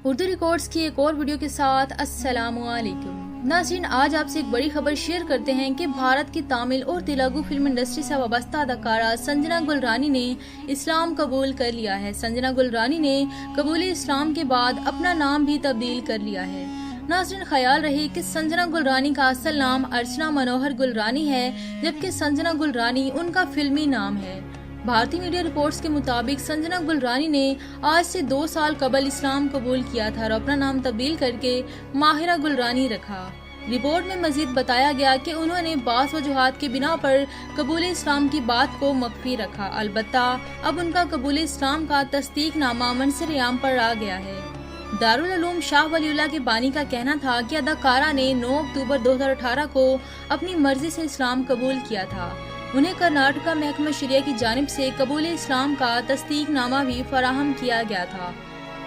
Urdu records की एक और वीडियो के साथ अस्सलामुअलैकुम नाज़रीन, आज आपसे एक बड़ी खबर शेयर करते हैं कि भारत की तमिल और तेलुगु फिल्म इंडस्ट्री से वाबस्ता अदाकारा संजना गुलरानी ने इस्लाम कबूल कर लिया है। संजना गुलरानी ने कबूल इस्लाम के बाद अपना नाम भी तब्दील कर लिया है। नाज़रीन, ख्याल रहे कि संजना गुलरानी का असल नाम अर्चना मनोहर गुलरानी है, जबकि संजना गुलरानी उनका फिल्मी नाम है। भारतीय मीडिया रिपोर्ट्स के मुताबिक संजना गुलरानी ने आज से 2 साल कबल इस्लाम कबूल किया था और अपना नाम तब्दील करके माहिरा गुलरानी रखा। रिपोर्ट में मजीद बताया गया कि उन्होंने बास वजूहात के बिना पर कबूल इस्लाम की बात को मख्फी रखा। अलबत्ता अब उनका कबूल इस्लाम का तस्दीकनामा मंसर-ए-आम पर आ गया है। दारुल उलूम शाह वलीउल्लाह के बानी का कहना था कि अदाकारा ने 9 अक्टूबर 2018 को अपनी मर्जी से इस्लाम कबूल किया था। उन्हें कर्नाटका महकमा शरिया की जानिब से कबूल इस्लाम का तस्दीकनामा भी फराहम किया गया था।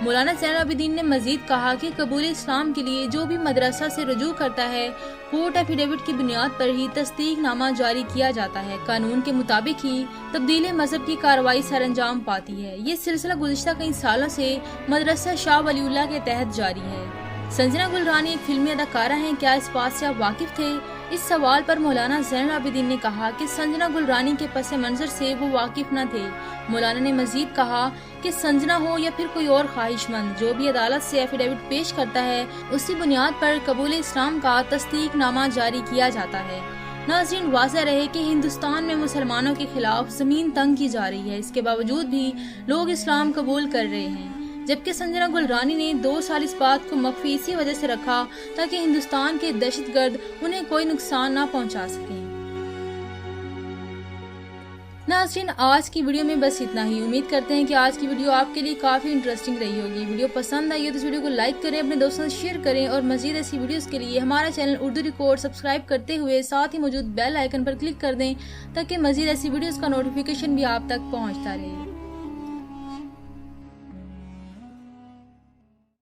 मौलाना ज़ैनुल आबिदीन ने मजीद कहा कि कबूल इस्लाम के लिए जो भी मदरसा से रुजू करता है, कोर्ट एफिडेविट की बुनियाद पर ही तस्दीकनामा जारी किया जाता है। कानून के मुताबिक ही तब्दील मजहब की कार्रवाई सरअंजाम पाती है। ये सिलसिला गुज़िश्ता कई सालों से मदरसा शाह वलीउल्लाह के तहत जारी है। संजना गुलरानी एक फिल्मी अदाकारा हैं, क्या इस बात से आप वाकिफ थे? इस सवाल पर मौलाना ज़ैनुल आबिदीन ने कहा कि संजना गुलरानी के पस मंजर से वो वाकिफ न थे। मौलाना ने मजीद कहा कि संजना हो या फिर कोई और ख्वाहिशमंद, जो भी अदालत से एफिडेविट पेश करता है, उसी बुनियाद पर कबूल इस्लाम का तस्दीकनामा जारी किया जाता है। नाज़रीन, वाज़ेह रहे कि हिंदुस्तान में मुसलमानों के खिलाफ जमीन तंग की जा रही है, इसके बावजूद भी लोग इस्लाम कबूल कर रहे हैं। जबकि संजना गुलरानी ने 2 साल इस बात को मख्फी इसी वजह से रखा ताकि हिंदुस्तान के दहशतगर्द उन्हें कोई नुकसान न पहुंचा सकें। नाज़रीन, आज की वीडियो में बस इतना ही। उम्मीद करते हैं कि आज की वीडियो आपके लिए काफी इंटरेस्टिंग रही होगी। वीडियो पसंद आई हो तो इस वीडियो को लाइक करें, अपने दोस्तों से शेयर करें और मजीद ऐसी वीडियोस के लिए हमारा चैनल उर्दू रिकॉर्ड सब्सक्राइब करते हुए साथ ही मौजूद बेल आइकन पर क्लिक कर दें ताकि मजीद ऐसी वीडियोस का नोटिफिकेशन भी आप तक पहुँचता रहे।